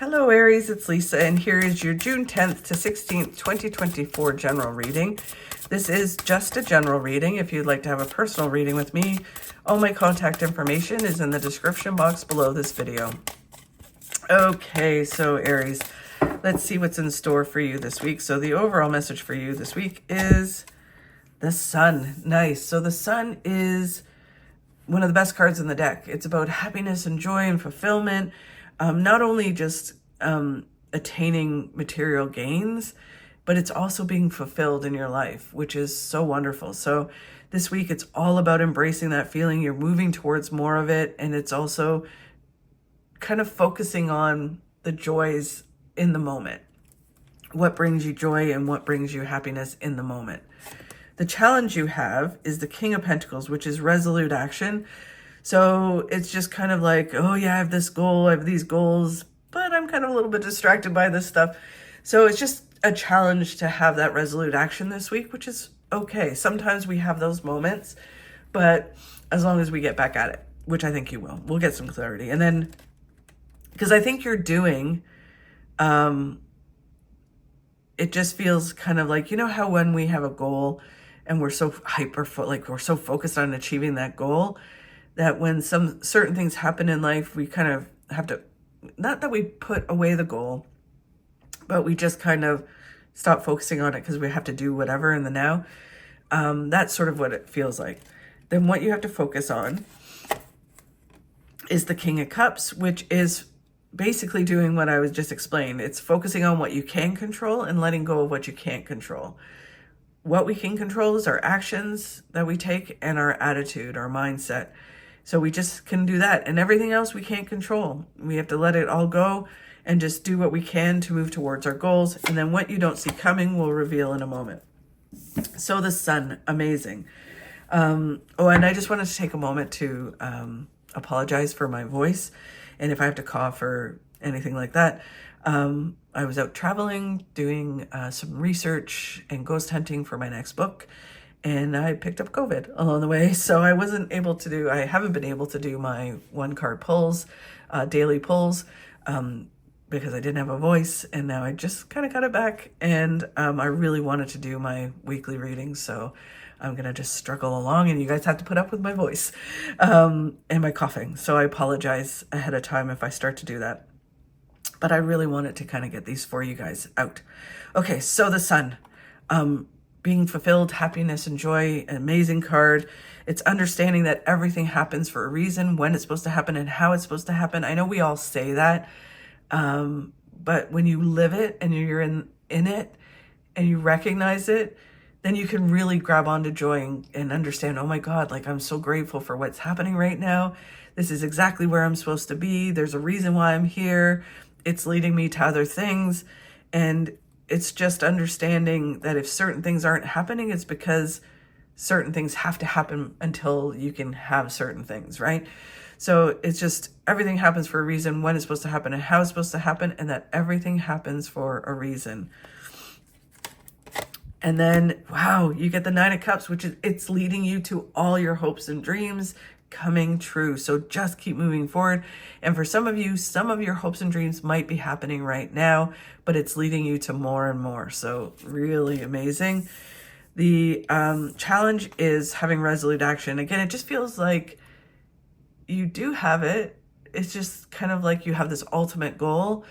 Hello Aries, it's Lisa, and here is your June 10th to 16th, 2024 general reading. This is just a general reading. If you'd like to have a personal reading with me, all my contact information is in the description box below this video. Okay, so Aries, let's see what's in store for you this week. So the overall message for you this week is the Sun. Nice. So the Sun is one of the best cards in the deck. It's about happiness and joy and fulfillment. Not only just attaining material gains, but it's also being fulfilled in your life, which is so wonderful. So this week, it's all about embracing that feeling. You're moving towards more of it. And it's also kind of focusing on the joys in the moment. What brings you joy and what brings you happiness in the moment. The challenge you have is the King of Pentacles, which is resolute action. So it's just kind of like, oh yeah, I have this goal, I have these goals, but I'm kind of a little bit distracted by this stuff. So it's just a challenge to have that resolute action this week, which is okay. Sometimes we have those moments, but as long as we get back at it, which I think you will, we'll get some clarity. And then, because I think you're doing, it just feels kind of like, you know how when we have a goal and we're so we're so focused on achieving that goal, that when some certain things happen in life, we kind of have to, not that we put away the goal, but we just kind of stop focusing on it because we have to do whatever in the now. That's sort of what it feels like. Then what you have to focus on is the King of Cups, which is basically doing what I was just explaining. It's focusing on what you can control and letting go of what you can't control. What we can control is our actions that we take and our attitude, our mindset. So we just can do that, and everything else we can't control. We have to let it all go and just do what we can to move towards our goals. And then what you don't see coming will reveal in a moment. So the Sun, amazing. And I just wanted to take a moment to apologize for my voice. And if I have to cough or anything like that, I was out traveling, doing some research and ghost hunting for my next book. And I picked up COVID along the way. So I haven't been able to do my one card pulls, daily pulls, because I didn't have a voice. And now I just kind of got it back. And I really wanted to do my weekly readings. So I'm going to just struggle along, and you guys have to put up with my voice and my coughing. So I apologize ahead of time if I start to do that. But I really wanted to kind of get these for you guys out. Okay, so the Sun. Being fulfilled, happiness and joy, an amazing card. It's understanding that everything happens for a reason, when it's supposed to happen and how it's supposed to happen. I know we all say that, but when you live it and you're in it and you recognize it, then you can really grab onto joy and understand, oh my God, like I'm so grateful for what's happening right now. This is exactly where I'm supposed to be. There's a reason why I'm here. It's leading me to other things. And it's just understanding that if certain things aren't happening, it's because certain things have to happen until you can have certain things, right? So it's just everything happens for a reason, when it's supposed to happen and how it's supposed to happen, and that everything happens for a reason. And then, wow, you get the Nine of Cups, which is, it's leading you to all your hopes and dreams coming true. So just keep moving forward. And for some of you, some of your hopes and dreams might be happening right now, but it's leading you to more and more. So really amazing. The challenge is having resolute action. Again, it just feels like you do have it. It's just kind of like you have this ultimate goal,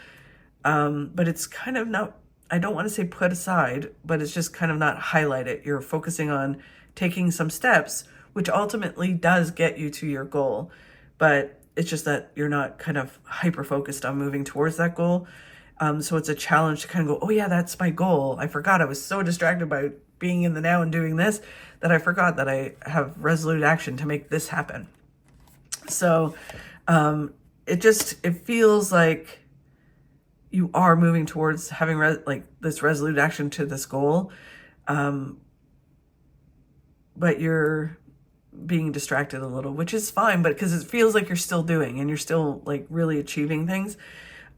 but it's kind of not, I don't want to say put aside, but it's just kind of not highlighted. You're focusing on taking some steps, which ultimately does get you to your goal. But it's just that you're not kind of hyper-focused on moving towards that goal. So it's a challenge to kind of go, oh yeah, that's my goal. I forgot. I was so distracted by being in the now and doing this that I forgot that I have resolute action to make this happen. So it feels like you are moving towards having this resolute action to this goal. But you're being distracted a little, which is fine, but because it feels like you're still doing and you're still like really achieving things.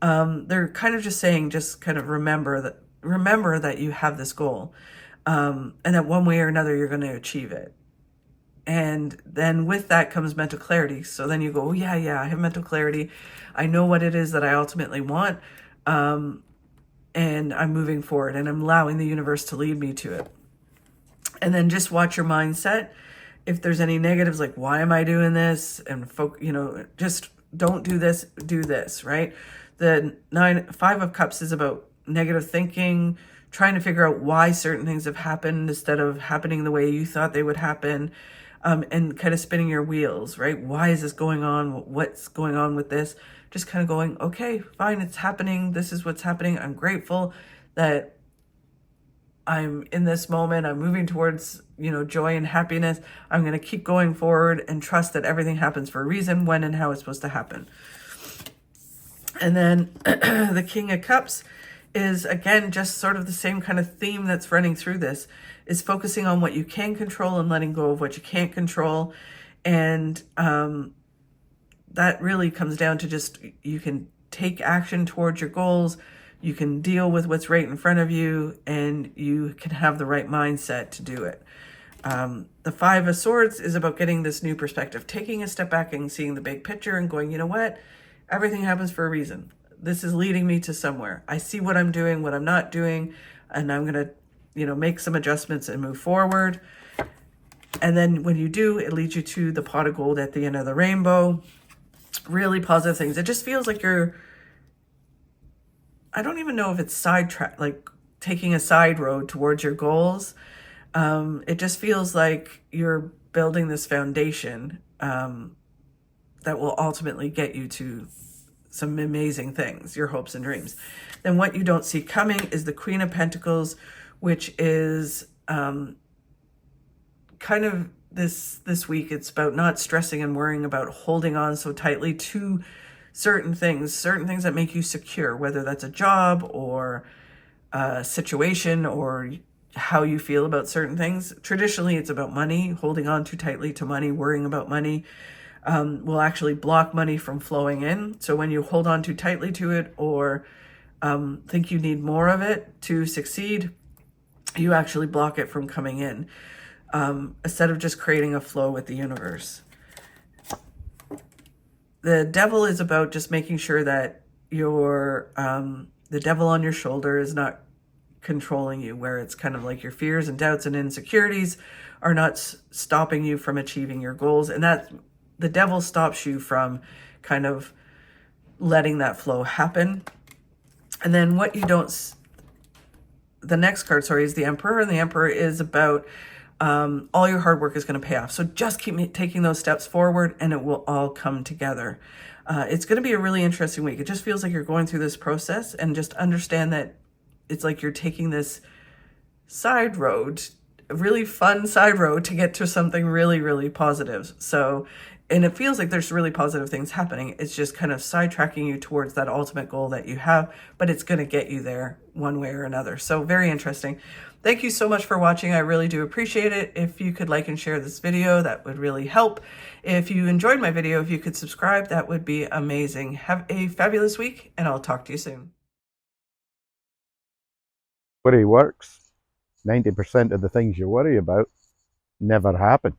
They're kind of just saying, just kind of remember that you have this goal, and that one way or another, you're going to achieve it. And then with that comes mental clarity. So then you go, oh, yeah, I have mental clarity. I know what it is that I ultimately want. and I'm moving forward and I'm allowing the universe to lead me to it. And then just watch your mindset. If there's any negatives, like, why am I doing this? And just don't do this, do this, right? The Five of Cups is about negative thinking, trying to figure out why certain things have happened instead of happening the way you thought they would happen, and kind of spinning your wheels, right? Why is this going on? What's going on with this? Just kind of going, okay, fine, it's happening. This is what's happening. I'm grateful that I'm in this moment. I'm moving towards, joy and happiness. I'm going to keep going forward and trust that everything happens for a reason, when and how it's supposed to happen. And then the King of Cups is, again, just sort of the same kind of theme that's running through this, is focusing on what you can control and letting go of what you can't control. And that really comes down to just, you can take action towards your goals, you can deal with what's right in front of you, and you can have the right mindset to do it. The Five of Swords is about getting this new perspective, taking a step back and seeing the big picture and going, you know what? Everything happens for a reason. This is leading me to somewhere. I see what I'm doing, what I'm not doing, and I'm going to, make some adjustments and move forward. And then when you do, it leads you to the pot of gold at the end of the rainbow. Really positive things. It just feels like I don't even know if it's sidetrack, like taking a side road towards your goals. It just feels like you're building this foundation that will ultimately get you to some amazing things, your hopes and dreams. Then what you don't see coming is the Queen of Pentacles, which is kind of this week. It's about not stressing and worrying about holding on so tightly to certain things that make you secure, whether that's a job or a situation or how you feel about certain things. Traditionally, it's about money. Holding on too tightly to money, worrying about money, will actually block money from flowing in. So when you hold on too tightly to it, or think you need more of it to succeed, you actually block it from coming in, instead of just creating a flow with the universe. The Devil is about just making sure that the devil on your shoulder is not controlling you, where it's kind of like your fears and doubts and insecurities are not stopping you from achieving your goals. And that the devil stops you from kind of letting that flow happen. And then the next card, is the Emperor. And the Emperor is about all your hard work is going to pay off. So just keep taking those steps forward and it will all come together. It's going to be a really interesting week. It just feels like you're going through this process, and just understand that it's like you're taking this side road, a really fun side road, to get to something really, really positive. So, and it feels like there's really positive things happening. It's just kind of sidetracking you towards that ultimate goal that you have, but it's going to get you there one way or another. So very interesting. Thank you so much for watching. I really do appreciate it. If you could like and share this video, that would really help. If you enjoyed my video, if you could subscribe, that would be amazing. Have a fabulous week, and I'll talk to you soon. Worry works. 90% of the things you worry about never happen.